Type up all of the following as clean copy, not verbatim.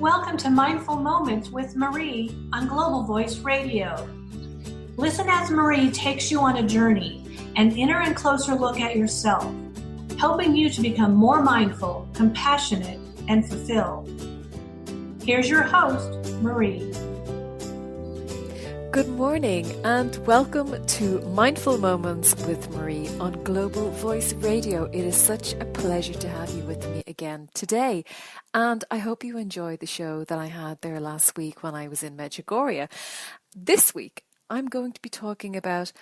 Welcome to Mindful Moments with Marie on Global Voice Radio. Listen as Marie takes you on a journey, an inner and closer look at yourself, helping you to become more mindful, compassionate, and fulfilled. Here's your host, Marie. Good morning and welcome to Mindful Moments with Marie on Global Voice Radio. It is such a pleasure to have you with me again today, and I hope you enjoyed the show that I had there last week when I was in Medjugorje. This week I'm going to be talking about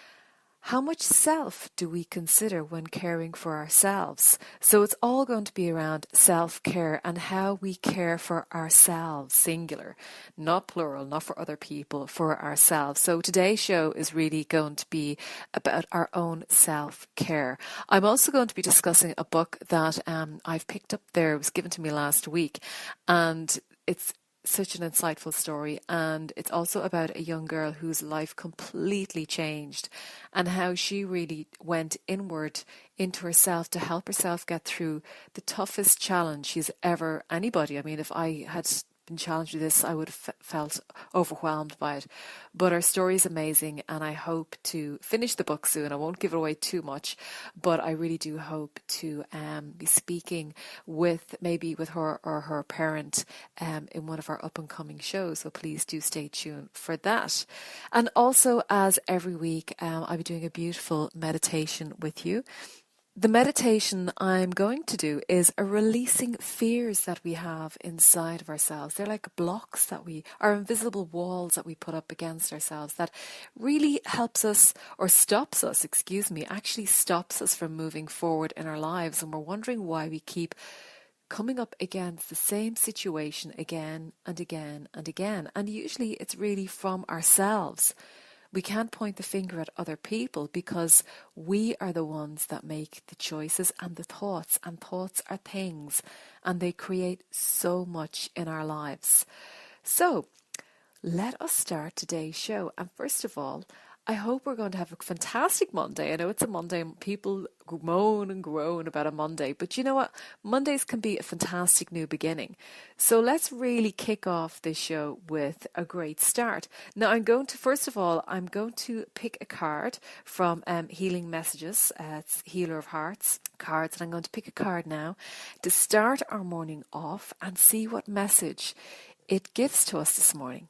how much self do we consider when caring for ourselves? So it's all going to be around self-care and how we care for ourselves, singular, not plural, not for other people, for ourselves. So today's show is really going to be about our own self-care. I'm also going to be discussing a book that I've picked up there. It was given to me last week, and it's such an insightful story, and it's also about a young girl whose life completely changed and how she really went inward into herself to help herself get through the toughest challenge she's ever, anybody. I mean, if I had been challenged with this, I would have felt overwhelmed by it. But her story is amazing, and I hope to finish the book soon. I won't give it away too much, but I really do hope to be speaking with her or her parent in one of our up and coming shows. So please do stay tuned for that. And also, as every week, I'll be doing a beautiful meditation with you. The meditation I'm going to do is a releasing fears that we have inside of ourselves. They're like blocks are invisible walls that we put up against ourselves that really helps us, or stops us, actually stops us from moving forward in our lives. And we're wondering why we keep coming up against the same situation again and again and again. And usually it's really from ourselves. We can't point the finger at other people because we are the ones that make the choices and the thoughts. And thoughts are things, and they create so much in our lives. So let us start today's show. And first of all, I hope we're going to have a fantastic Monday. I know it's a Monday and people moan and groan about a Monday, but you know what? Mondays can be a fantastic new beginning. So let's really kick off this show with a great start. Now I'm going to pick a card from Healing Messages. It's Healer of Hearts cards. And I'm going to pick a card now to start our morning off and see what message it gives to us this morning.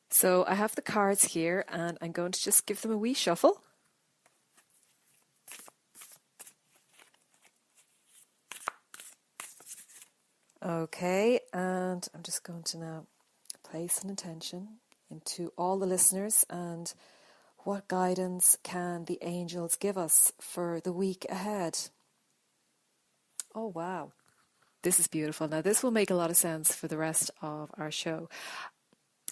So I have the cards here, and I'm going to just give them a wee shuffle. Okay, and I'm just going to now place an intention into all the listeners and what guidance can the angels give us for the week ahead. Oh, wow. This is beautiful. Now, this will make a lot of sense for the rest of our show.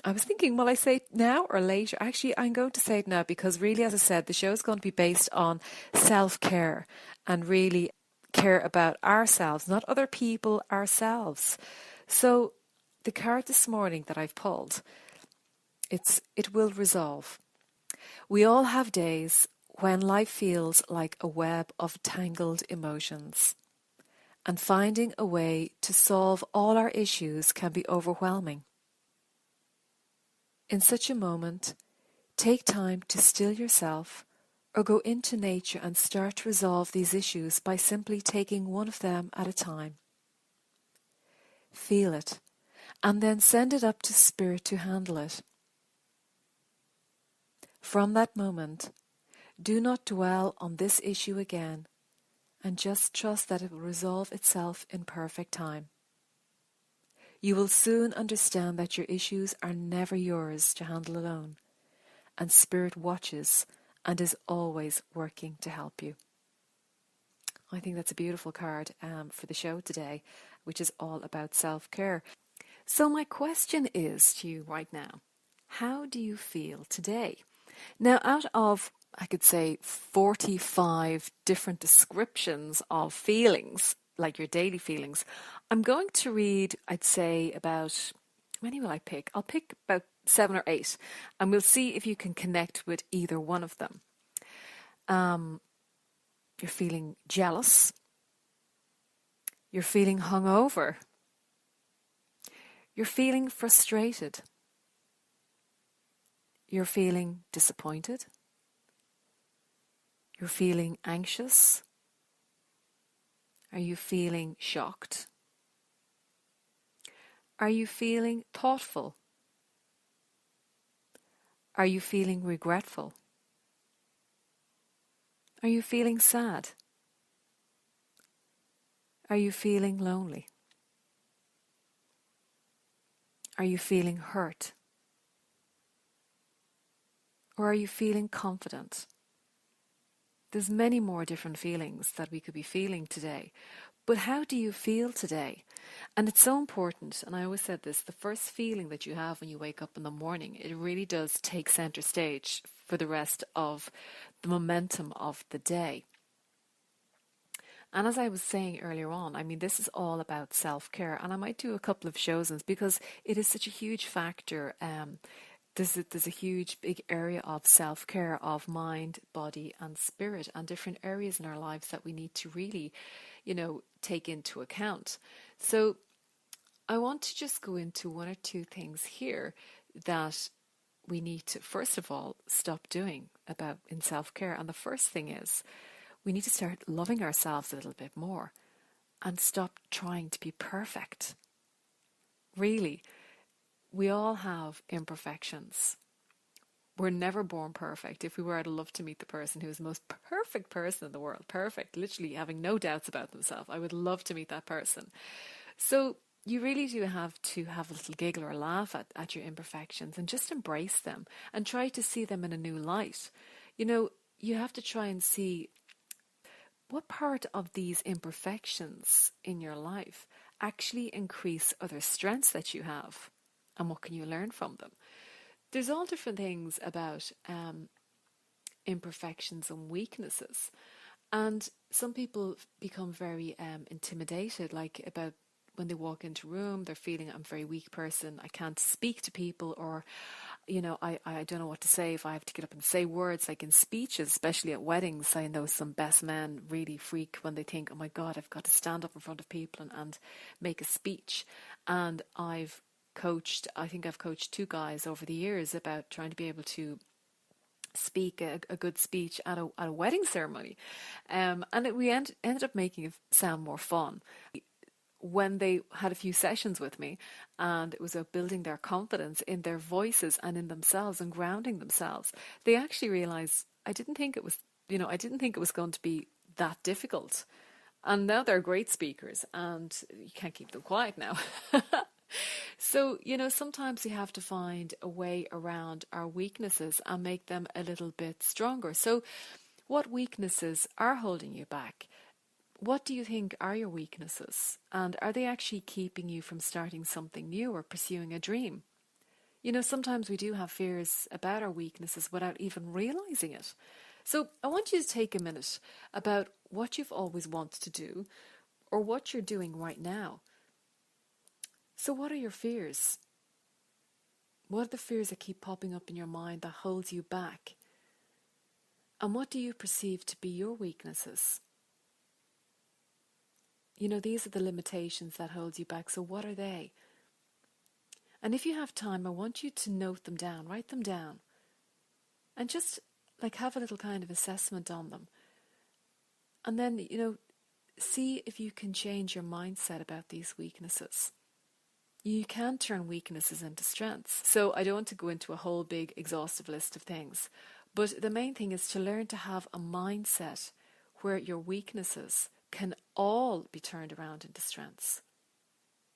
I was thinking, will I say it now or later? Actually, I'm going to say it now because really, as I said, the show is going to be based on self-care and really care about ourselves, not other people, ourselves. So the card this morning that I've pulled, it will resolve. We all have days when life feels like a web of tangled emotions, and finding a way to solve all our issues can be overwhelming. In such a moment, take time to still yourself or go into nature and start to resolve these issues by simply taking one of them at a time. Feel it, and then send it up to Spirit to handle it. From that moment, do not dwell on this issue again, and just trust that it will resolve itself in perfect time. You will soon understand that your issues are never yours to handle alone, and Spirit watches and is always working to help you. I think that's a beautiful card for the show today, which is all about self-care. So my question is to you right now, how do you feel today? Now, out of, I could say, 45 different descriptions of feelings, like your daily feelings, I'm going to read, I'd say about, how many will I pick? I'll pick about 7 or 8, and we'll see if you can connect with either one of them. You're feeling jealous. You're feeling hungover. You're feeling frustrated. You're feeling disappointed. You're feeling anxious. Are you feeling shocked? Are you feeling thoughtful? Are you feeling regretful? Are you feeling sad? Are you feeling lonely? Are you feeling hurt? Or are you feeling confident? There's many more different feelings that we could be feeling today. But how do you feel today? And it's so important, and I always said this, the first feeling that you have when you wake up in the morning, it really does take center stage for the rest of the momentum of the day. And as I was saying earlier on, I mean, this is all about self-care, and I might do a couple of shows on this because it is such a huge factor. There's a huge, big area of self-care of mind, body, and spirit, and different areas in our lives that we need to really, take into account. So I want to just go into one or two things here that we need to, first of all, stop doing about in self-care. And the first thing is we need to start loving ourselves a little bit more and stop trying to be perfect. Really, we all have imperfections. We're never born perfect. If we were, I'd love to meet the person who is the most perfect person in the world. Perfect, literally having no doubts about themselves. I would love to meet that person. So you really do have to have a little giggle or laugh at your imperfections and just embrace them and try to see them in a new light. You have to try and see what part of these imperfections in your life actually increase other strengths that you have, and what can you learn from them. There's all different things about imperfections and weaknesses, and some people become very intimidated, like about when they walk into a room, they're feeling, I'm a very weak person, I can't speak to people, or I don't know what to say if I have to get up and say words, like in speeches, especially at weddings. I know some best men really freak when they think, oh my God, I've got to stand up in front of people and make a speech. And I think I've coached two guys over the years about trying to be able to speak a good speech at a wedding ceremony. We ended up making it sound more fun when they had a few sessions with me, and it was about building their confidence in their voices and in themselves and grounding themselves. They actually realized I didn't think it was going to be that difficult. And now they're great speakers, and you can't keep them quiet now. So, sometimes we have to find a way around our weaknesses and make them a little bit stronger. So what weaknesses are holding you back? What do you think are your weaknesses? And are they actually keeping you from starting something new or pursuing a dream? Sometimes we do have fears about our weaknesses without even realizing it. So I want you to take a minute about what you've always wanted to do or what you're doing right now. So what are your fears? What are the fears that keep popping up in your mind that holds you back? And what do you perceive to be your weaknesses? These are the limitations that hold you back. So what are they? And if you have time, I want you to note them down, write them down, and just have a little kind of assessment on them. And then, see if you can change your mindset about these weaknesses. You can turn weaknesses into strengths. So I don't want to go into a whole big exhaustive list of things, but the main thing is to learn to have a mindset where your weaknesses can all be turned around into strengths.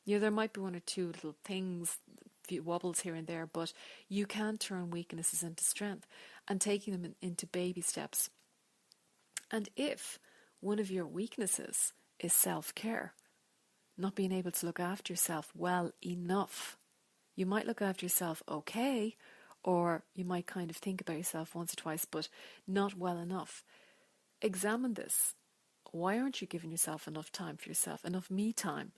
There might be one or two little things, few wobbles here and there, but you can turn weaknesses into strength and taking them into baby steps. And if one of your weaknesses is self-care, not being able to look after yourself well enough, you might look after yourself okay, or you might kind of think about yourself once or twice, but not well enough. Examine this. Why aren't you giving yourself enough time for yourself, enough me time?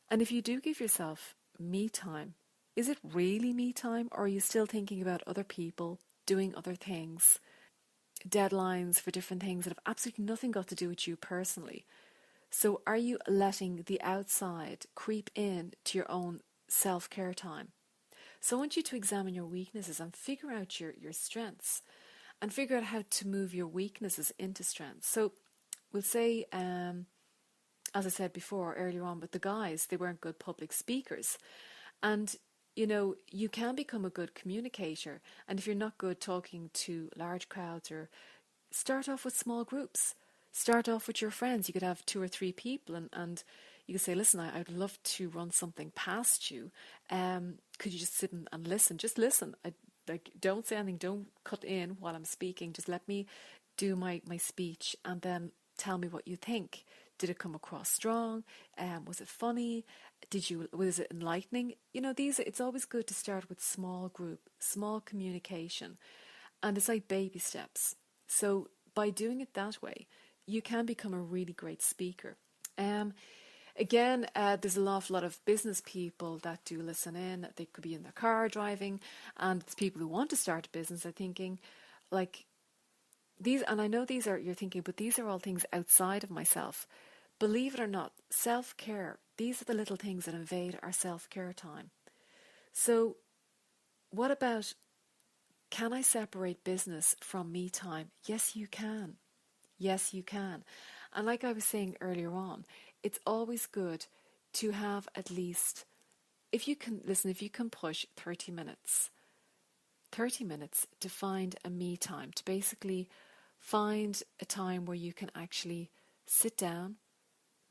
And if you do give yourself me time, is it really me time, or are you still thinking about other people, doing other things, deadlines for different things that have absolutely nothing got to do with you personally? So are you letting the outside creep in to your own self-care time. So I want you to examine your weaknesses and figure out your strengths and figure out how to move your weaknesses into strengths. So we'll say, as I said before, earlier on, with the guys, they weren't good public speakers. And, you can become a good communicator. And if you're not good talking to large crowds, or start off with small groups. Start off with your friends. You could have 2 or 3 people and you could say, listen, I'd love to run something past you. Could you just sit and listen? Just listen. Don't say anything. Don't cut in while I'm speaking. Just let me do my speech and then tell me what you think. Did it come across strong? Was it funny? Was it enlightening? It's always good to start with small group, small communication. And it's like baby steps. So by doing it that way, you can become a really great speaker. Again, there's an awful lot of business people that do listen in. They could be in their car driving, and it's people who want to start a business are thinking, like, these, and I know you're thinking, but these are all things outside of myself. Believe it or not, self-care, these are the little things that invade our self-care time. So what about, can I separate business from me time? Yes, you can. Yes, you can. And like I was saying earlier on, it's always good to have at least, if you can push 30 minutes to find a me time, to basically find a time where you can actually sit down,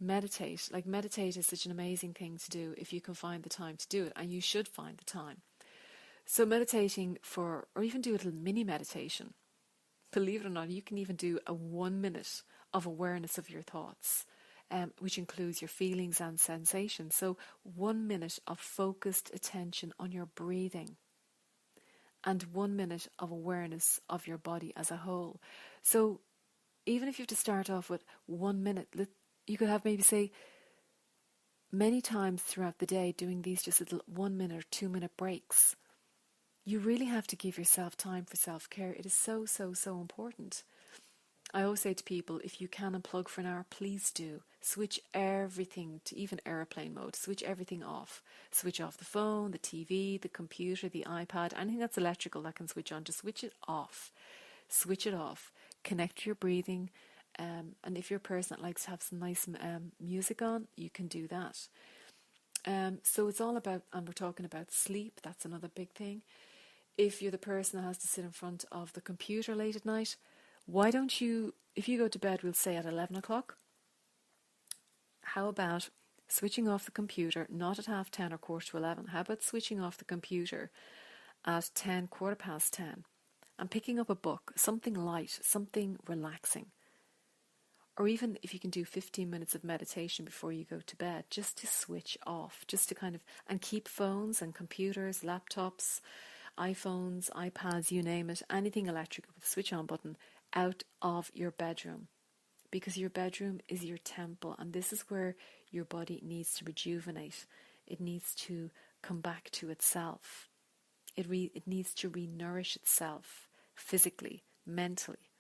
meditate. Like, meditate is such an amazing thing to do if you can find the time to do it, and you should find the time. So meditating or even do a little mini meditation. Believe it or not, you can even do a 1 minute of awareness of your thoughts, which includes your feelings and sensations. So 1 minute of focused attention on your breathing and 1 minute of awareness of your body as a whole. So even if you have to start off with 1 minute, you could have maybe say many times throughout the day doing these just little 1 minute or 2 minute breaks. You really have to give yourself time for self-care. It is so, so, so important. I always say to people, if you can unplug for an hour, please do. Switch everything to even airplane mode. Switch everything off. Switch off the phone, the TV, the computer, the iPad, anything that's electrical that can switch on. Just switch it off. Switch it off. Connect to your breathing. And if you're a person that likes to have some nice music on, you can do that. So it's all about, and we're talking about sleep. That's another big thing. If you're the person that has to sit in front of the computer late at night, why don't you, if you go to bed, we'll say at 11 o'clock, how about switching off the computer, not at 10:30 or 11:15? How about switching off the computer at 10, 10:15, and picking up a book, something light, something relaxing? Or even if you can do 15 minutes of meditation before you go to bed, just to switch off, just to kind of, and keep phones and computers, laptops, iPhones, iPads, you name it, anything electric with a switch on button, out of your bedroom. Because your bedroom is your temple, and this is where your body needs to rejuvenate. It needs to come back to itself. It needs to re-nourish itself physically, mentally.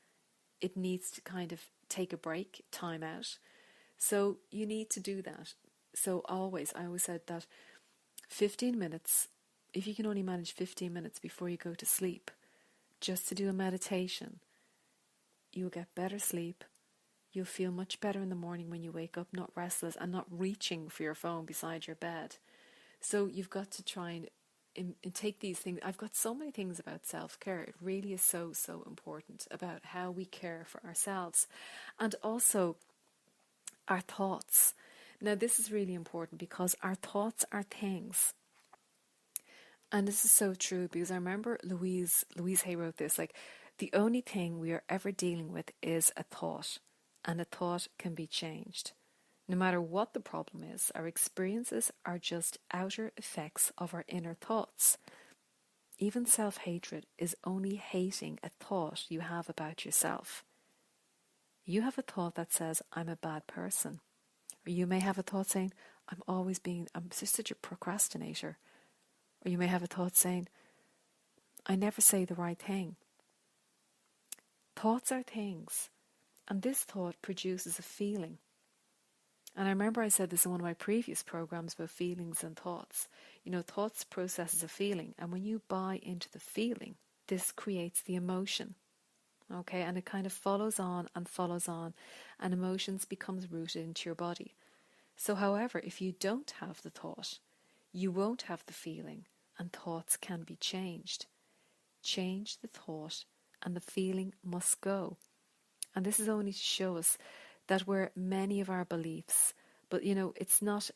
It needs to kind of take a break, time out. So you need to do that. So I always said that 15 minutes, if you can only manage 15 minutes before you go to sleep, just to do a meditation, you'll get better sleep. You'll feel much better in the morning when you wake up, not restless and not reaching for your phone beside your bed. So you've got to try and take these things. I've got so many things about self-care. It really is so, so important about how we care for ourselves. And also our thoughts. Now, this is really important because our thoughts are things. And this is so true because I remember Louise Hay wrote this, like, the only thing we are ever dealing with is a thought, and a thought can be changed. No matter what the problem is, our experiences are just outer effects of our inner thoughts. Even self-hatred is only hating a thought you have about yourself. You have a thought that says, I'm a bad person. Or you may have a thought saying, I'm just such a procrastinator. Or you may have a thought saying, I never say the right thing. Thoughts are things, and this thought produces a feeling. And I remember I said this in one of my previous programs about feelings and thoughts. Thoughts processes a feeling, and when you buy into the feeling, this creates the emotion. Okay, and it kind of follows on, and emotions becomes rooted into your body. So, however, if you don't have the thought, you won't have the feeling, and thoughts can be changed. Change the thought, and the feeling must go. And this is only to show us that where many of our beliefs, but it's not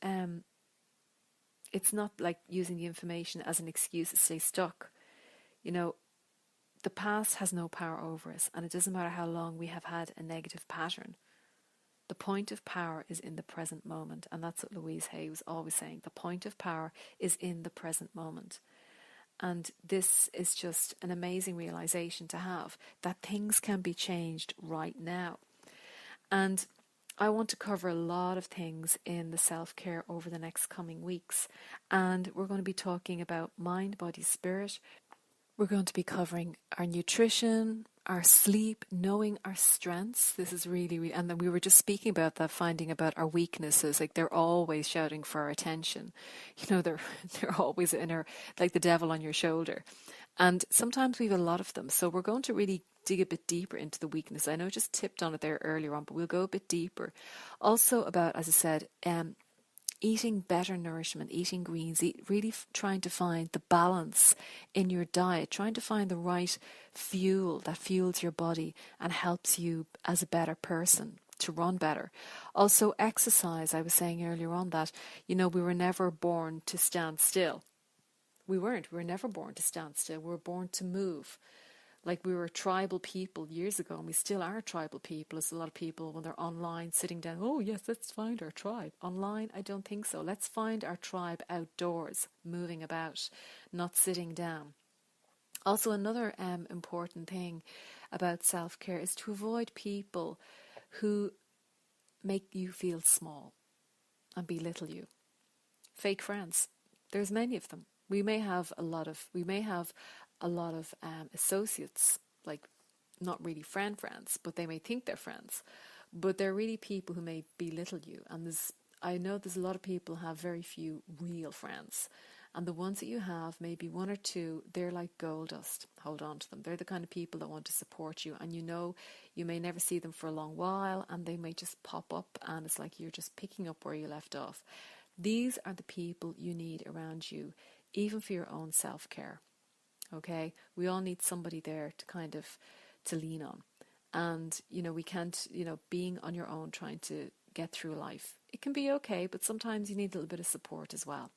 like using the information as an excuse to stay stuck. The past has no power over us, and it doesn't matter how long we have had a negative pattern. The point of power is in the present moment, and that's what Louise Hay was always saying. The point of power is in the present moment. And this is just an amazing realization to have, that things can be changed right now. And I want to cover a lot of things in the self-care over the next coming weeks. And we're going to be talking about mind, body, spirit. We're going to be covering our nutrition, our sleep, knowing our strengths. This is really, and then we were just speaking about that, finding about our weaknesses. Like, they're always shouting for our attention. They're always like the devil on your shoulder. And sometimes we have a lot of them. So we're going to really dig a bit deeper into the weakness. I know I just tipped on it there earlier on, but we'll go a bit deeper. Also about, as I said, eating better nourishment, eating greens, really trying to find the balance in your diet, trying to find the right fuel that fuels your body and helps you as a better person to run better. Also exercise. I was saying earlier on that, we were never born to stand still. We weren't. We were never born to stand still. We were born to move. Like, we were tribal people years ago, and we still are tribal people. There's a lot of people, when they're online sitting down, oh yes, let's find our tribe. Online, I don't think so. Let's find our tribe outdoors, moving about, not sitting down. Also, another important thing about self-care is to avoid people who make you feel small and belittle you. Fake friends. There's many of them. We may have a lot of associates, like not really friends, but they may think they're friends, but they're really people who may belittle you. And I know there's a lot of people who have very few real friends, and the ones that you have, maybe one or two, they're like gold dust. Hold on to them. They're the kind of people that want to support you, and you may never see them for a long while, and they may just pop up, and it's like you're just picking up where you left off. These are the people you need around you, even for your own self-care. Okay, we all need somebody there to lean on. And, we can't, being on your own trying to get through life. It can be okay, but sometimes you need a little bit of support as well.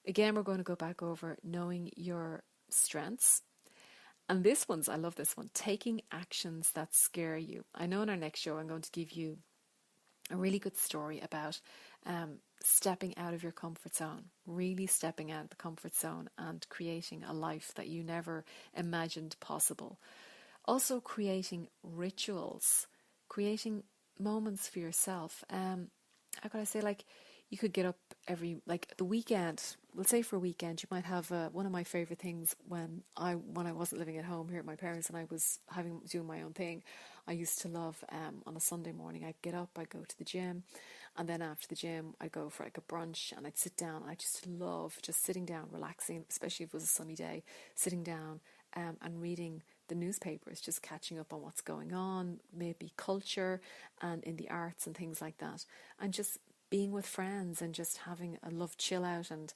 Again, we're going to go back over knowing your strengths. And I love this one, taking actions that scare you. I know in our next show I'm going to give you a really good story about stepping out of your comfort zone, really stepping out of the comfort zone and creating a life that you never imagined possible. Also creating rituals, creating moments for yourself. How could I say, like, you could get up the weekend. We'll say for a weekend, you might have one of my favorite things when I wasn't living at home here at my parents and I was doing my own thing. I used to love on a Sunday morning, I'd get up, I'd go to the gym, and then after the gym, I'd go for like a brunch and I'd sit down. And I just love just sitting down, relaxing, especially if it was a sunny day, sitting down and reading the newspapers, just catching up on what's going on, maybe culture and in the arts and things like that, and just being with friends and just having a love chill out and,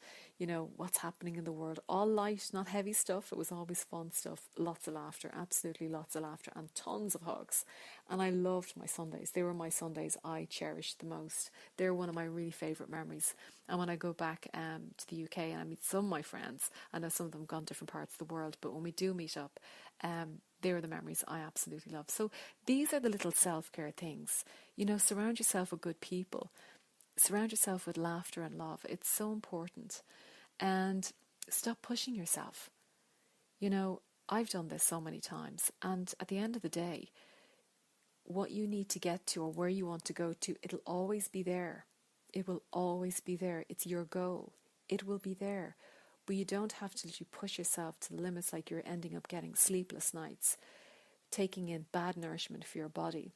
what's happening in the world. All light, not heavy stuff. It was always fun stuff. Lots of laughter, absolutely lots of laughter and tons of hugs. And I loved my Sundays. They were my Sundays I cherished the most. They're one of my really favourite memories. And when I go back to the UK and I meet some of my friends, I know some of them have gone different parts of the world, but when we do meet up, they are the memories I absolutely love. So these are the little self-care things. Surround yourself with good people. Surround yourself with laughter and love. It's so important. And stop pushing yourself. I've done this so many times. And at the end of the day, what you need to get to or where you want to go to, it'll always be there. It will always be there. It's your goal. It will be there. But you don't have to literally push yourself to the limits, like you're ending up getting sleepless nights, taking in bad nourishment for your body,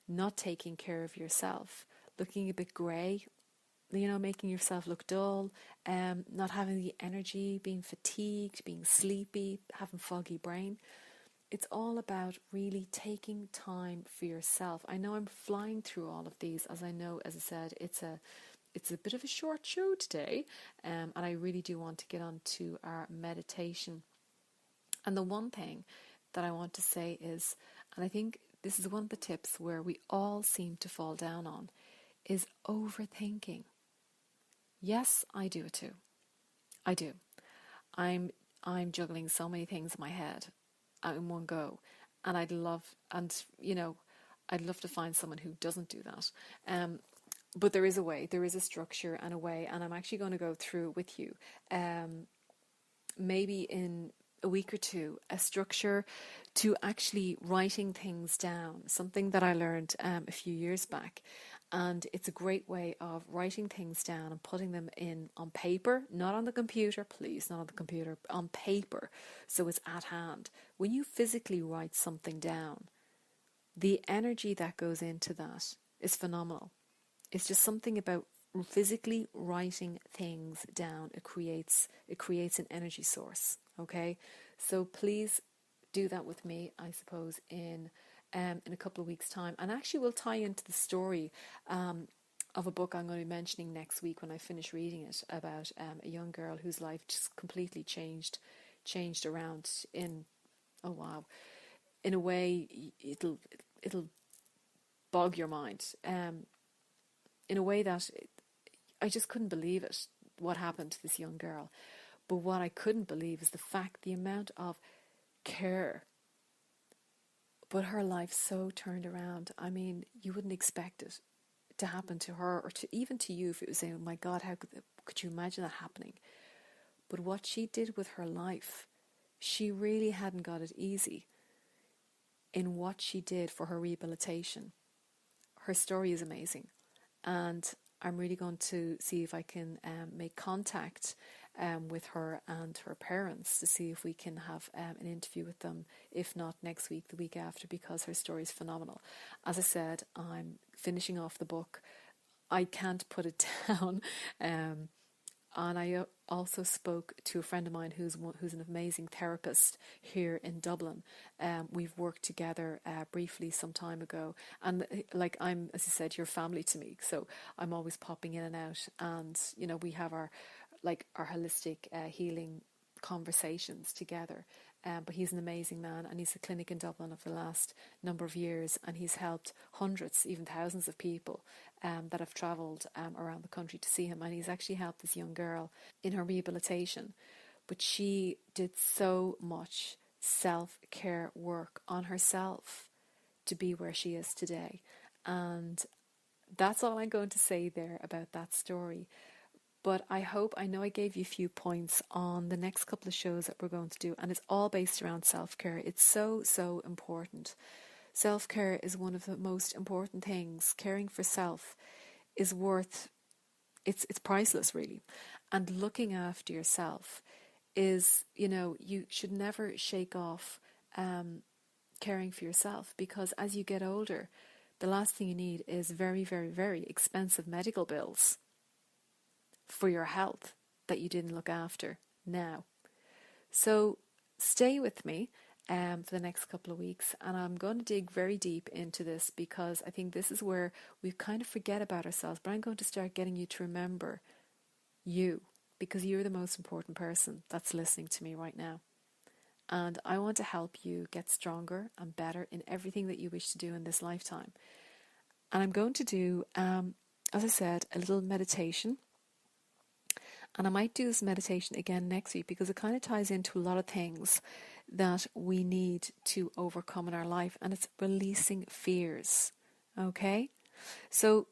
not taking care of yourself, looking a bit grey, making yourself look dull, not having the energy, being fatigued, being sleepy, having foggy brain. It's all about really taking time for yourself. I know I'm flying through all of these, as I said, it's a bit of a short show today, and I really do want to get on to our meditation. And the one thing that I want to say is, and I think this is one of the tips where we all seem to fall down on, is overthinking. Yes, I do it too. I do. I'm juggling so many things in my head in one go, and I'd love to find someone who doesn't do that. But there is a way, there is a structure and a way, and I'm actually going to go through with you. Maybe in a week or two, a structure to actually writing things down, something that I learned a few years back. And it's a great way of writing things down and putting them in on paper, not on the computer, please, not on the computer, on paper, so it's at hand. When you physically write something down, the energy that goes into that is phenomenal. It's just something about physically writing things down. It creates an energy source. Okay, so please do that with me, I suppose, in a couple of weeks' time. And actually we'll tie into the story of a book I'm going to be mentioning next week when I finish reading it, about a young girl whose life just completely changed around in a way it'll bog your mind, in a way that I just couldn't believe it, what happened to this young girl. But what I couldn't believe is the amount of care. But her life so turned around. I mean, you wouldn't expect it to happen to her, or to even to you, if it was saying, oh my God, how could you imagine that happening? But what she did with her life, she really hadn't got it easy in what she did for her rehabilitation. Her story is amazing. And I'm really going to see if I can make contact with her and her parents to see if we can have an interview with them, if not next week, the week after, because her story is phenomenal. As I said, I'm finishing off the book. I can't put it down. And I also spoke to a friend of mine who's an amazing therapist here in Dublin. We've worked together briefly some time ago, and I'm, as I said, you're family to me, so I'm always popping in and out. And we have our holistic healing conversations together. But he's an amazing man, and he's a clinic in Dublin for the last number of years, and he's helped hundreds, even thousands of people that have travelled around the country to see him. And he's actually helped this young girl in her rehabilitation. But she did so much self-care work on herself to be where she is today. And that's all I'm going to say there about that story. But I know I gave you a few points on the next couple of shows that we're going to do, and it's all based around self-care. It's so, so important. Self-care is one of the most important things. Caring for self is it's priceless, really. And looking after yourself is, you should never shake off caring for yourself, because as you get older, the last thing you need is very, very, very expensive medical bills for your health that you didn't look after now. So stay with me for the next couple of weeks, and I'm going to dig very deep into this, because I think this is where we kind of forget about ourselves, but I'm going to start getting you to remember you, because you're the most important person that's listening to me right now. And I want to help you get stronger and better in everything that you wish to do in this lifetime. And I'm going to do, as I said, a little meditation. And I might do this meditation again next week, because it kind of ties into a lot of things that we need to overcome in our life. And it's releasing fears. Okay? So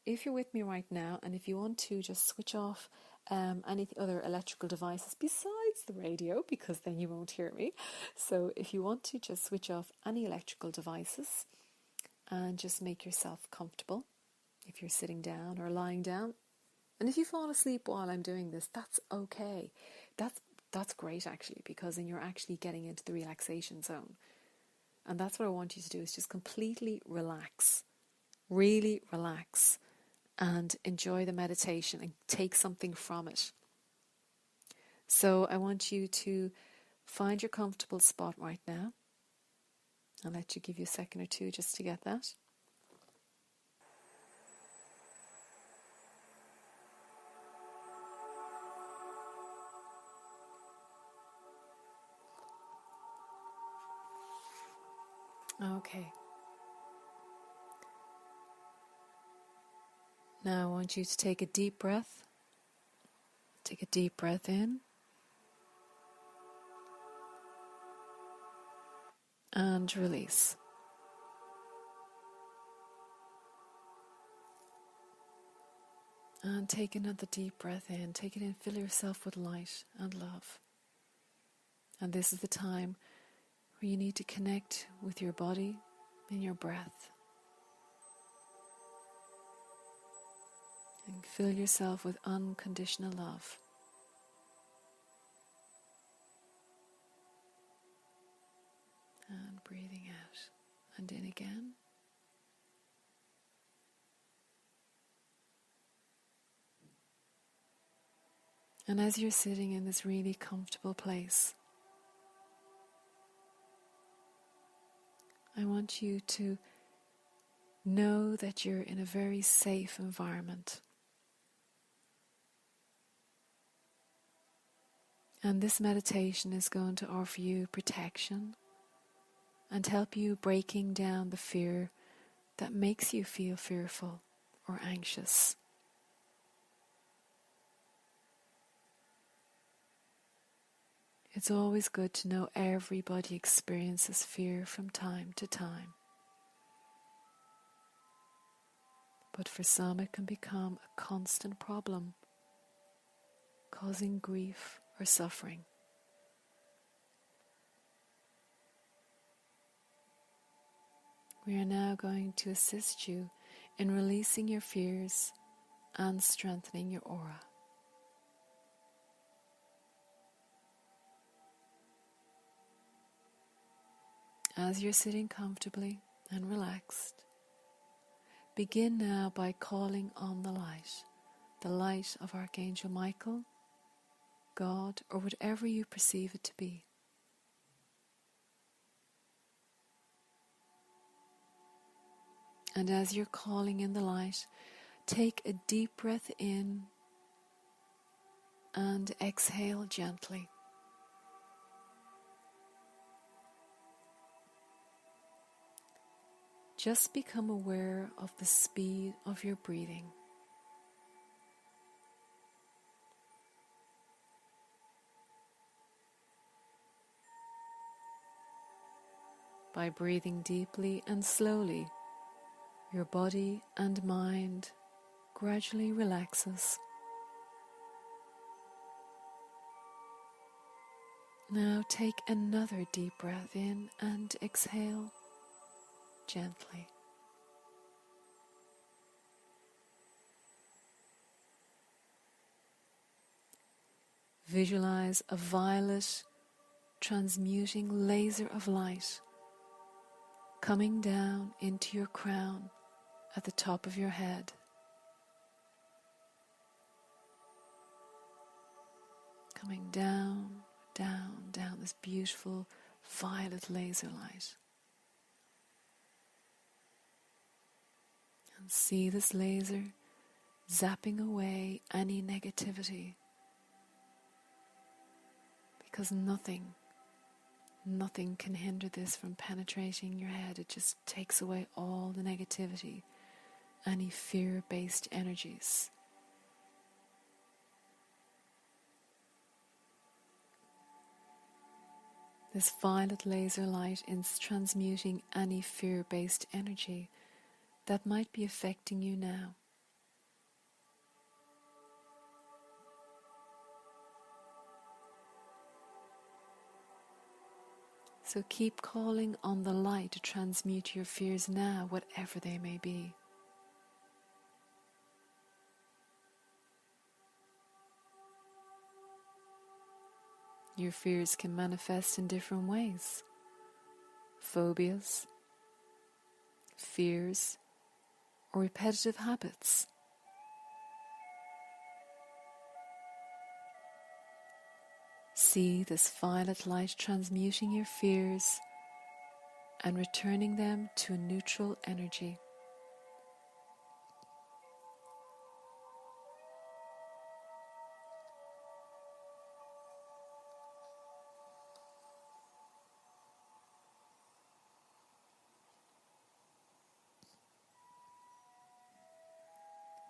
if you're with me right now, and if you want to just switch off any other electrical devices besides the radio, because then you won't hear me. So if you want to just switch off any electrical devices and just make yourself comfortable, if you're sitting down or lying down. And if you fall asleep while I'm doing this, that's okay. That's great, actually, because then you're actually getting into the relaxation zone. And that's what I want you to do, is just completely relax. Really relax. and enjoy the meditation and take something from it. So I want you to find your comfortable spot right now. I'll let you give you a second or two just to get that. Okay. Now I want you to take a deep breath. Take a deep breath in. And release. And take another deep breath in. Take it in, fill yourself with light and love. And this is the time where you need to connect with your body and your breath. And fill yourself with unconditional love. And breathing out. And in again. And as you're sitting in this really comfortable place, I want you to know that you're in a very safe environment. And this meditation is going to offer you protection and help you breaking down the fear that makes you feel fearful or anxious. It's always good to know everybody experiences fear from time to time. But for some it can become a constant problem, causing grief or suffering. We are now going to assist you in releasing your fears and strengthening your aura. As you're sitting comfortably and relaxed, begin now by calling on the light of Archangel Michael, God, or whatever you perceive it to be. And as you're calling in the light, take a deep breath in and exhale gently. Just become aware of the speed of your breathing. By breathing deeply and slowly, your body and mind gradually relaxes. Now take another deep breath in and exhale gently. Visualize a violet transmuting laser of light coming down into your crown at the top of your head. Coming down, down, down, this beautiful violet laser light. And see this laser zapping away any negativity. Because nothing can hinder this from penetrating your head. It just takes away all the negativity, any fear-based energies. This violet laser light is transmuting any fear-based energy that might be affecting you now. So keep calling on the light to transmute your fears now, whatever they may be. Your fears can manifest in different ways. Phobias, fears, or repetitive habits. see this violet light transmuting your fears and returning them to a neutral energy.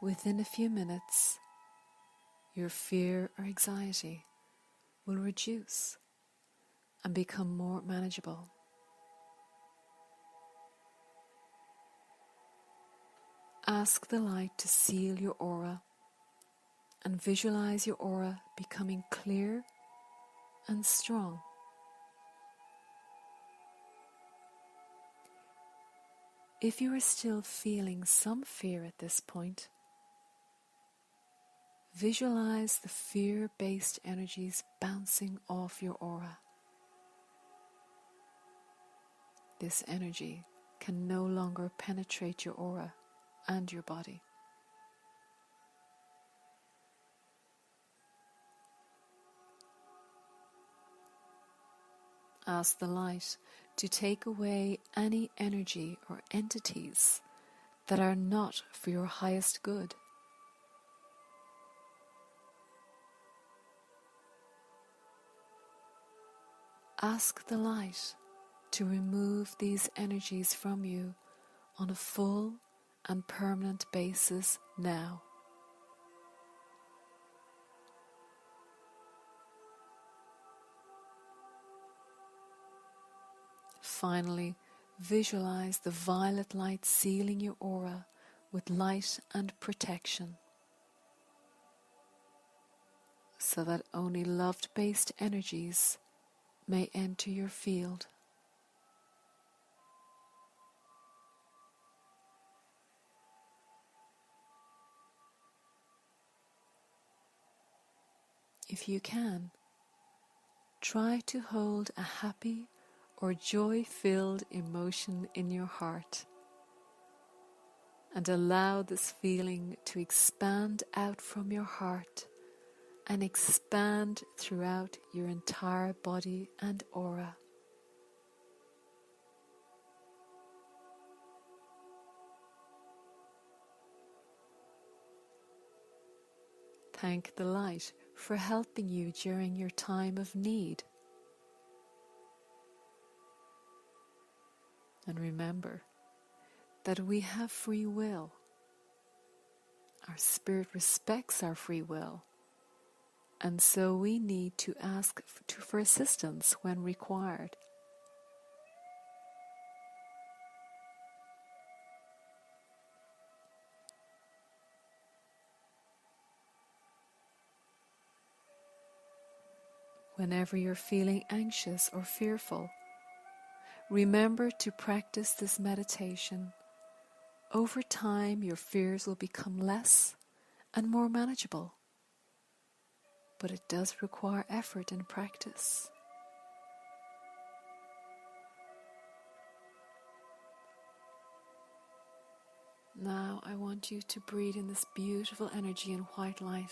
Within a few minutes, your fear or anxiety will reduce and become more manageable. Ask the light to seal your aura and visualize your aura becoming clear and strong. If you are still feeling some fear at this point, visualize the fear-based energies bouncing off your aura. This energy can no longer penetrate your aura and your body. Ask the light to take away any energy or entities that are not for your highest good. Ask the light to remove these energies from you on a full and permanent basis now. Finally, visualize the violet light sealing your aura with light and protection, so that only love-based energies may enter your field. If you can, try to hold a happy or joy-filled emotion in your heart and allow this feeling to expand out from your heart and expand throughout your entire body and aura. Thank the light for helping you during your time of need. And remember that we have free will. Our spirit respects our free will, and so we need to ask for assistance when required. Whenever you're feeling anxious or fearful, remember to practice this meditation. Over time, your fears will become less and more manageable, but it does require effort and practice. Now I want you to breathe in this beautiful energy and white light.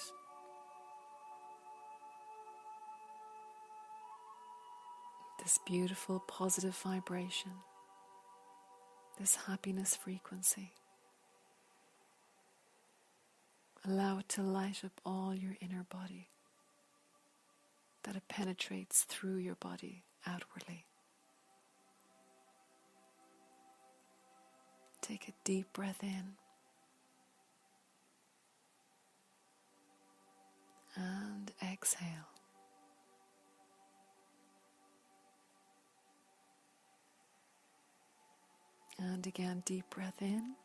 This beautiful positive vibration, this happiness frequency. Allow it to light up all your inner body, that it penetrates through your body outwardly. Take a deep breath in and exhale. And again, deep breath in.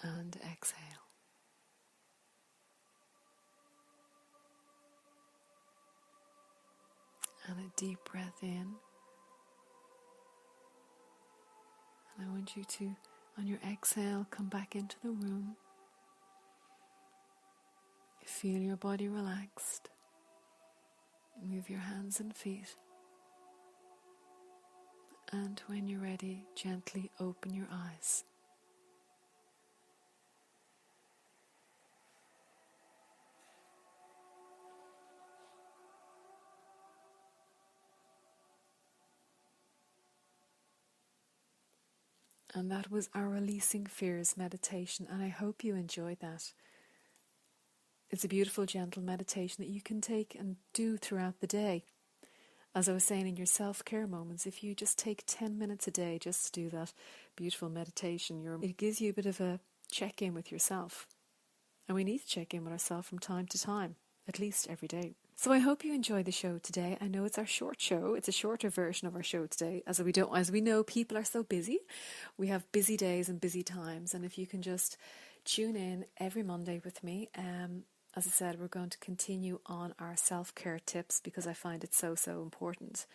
And exhale. And a deep breath in. And I want you to, on your exhale, come back into the room. Feel your body relaxed. Move your hands and feet. And when you're ready, gently open your eyes. And that was our Releasing Fears meditation, and I hope you enjoyed that. It's a beautiful, gentle meditation that you can take and do throughout the day. As I was saying, in your self-care moments, if you just take 10 minutes a day just to do that beautiful meditation, it gives you a bit of a check-in with yourself. And we need to check in with ourselves from time to time, at least every day. So I hope you enjoyed the show today. I know it's our short show. It's a shorter version of our show today. As we know, people are so busy. We have busy days and busy times. And if you can just tune in every Monday with me, as I said, we're going to continue on our self-care tips, because I find it so important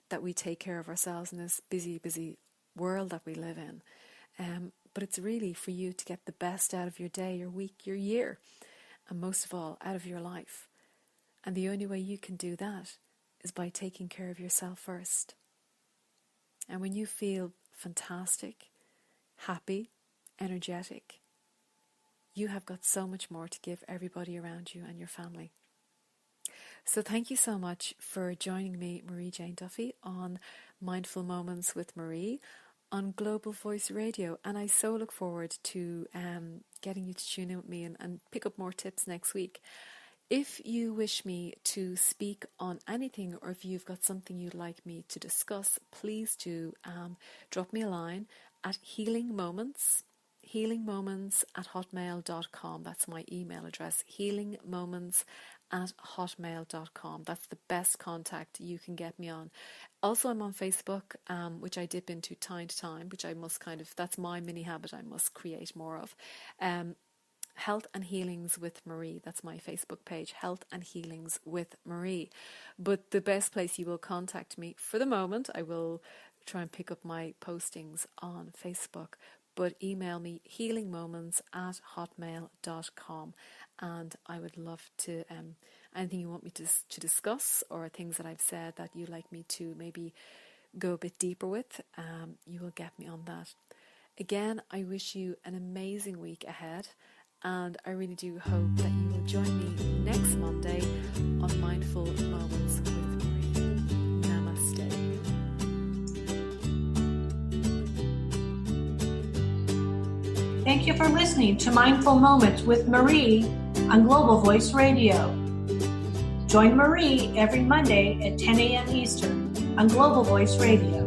that we take care of ourselves in this busy world that we live in. But it's really for you to get the best out of your day, your week, your year, and most of all, out of your life. And the only way you can do that is by taking care of yourself first. And when you feel fantastic, happy, energetic, you have got so much more to give everybody around you and your family. So thank you so much for joining me, Marie Jane Duffy, on Mindful Moments with Marie on Global Voice Radio. And I so look forward to getting you to tune in with me and pick up more tips next week. If you wish me to speak on anything, or if you've got something you'd like me to discuss, please do drop me a line at healingmoments@hotmail.com. That's my email address, healingmoments@hotmail.com. That's the best contact you can get me on. Also, I'm on Facebook, which I dip into time to time, which I must that's my mini habit I must create more of. Health and Healings with Marie. That's my Facebook page, Health and Healings with Marie. But the best place you will contact me for the moment, I will try and pick up my postings on Facebook, but email me healingmoments@hotmail.com, and I would love to, anything you want me to discuss, or things that I've said that you'd like me to maybe go a bit deeper with, you will get me on that. Again, I wish you an amazing week ahead. And I really do hope that you will join me next Monday on Mindful Moments with Marie. Namaste. Thank you for listening to Mindful Moments with Marie on Global Voice Radio. Join Marie every Monday at 10 a.m. Eastern on Global Voice Radio.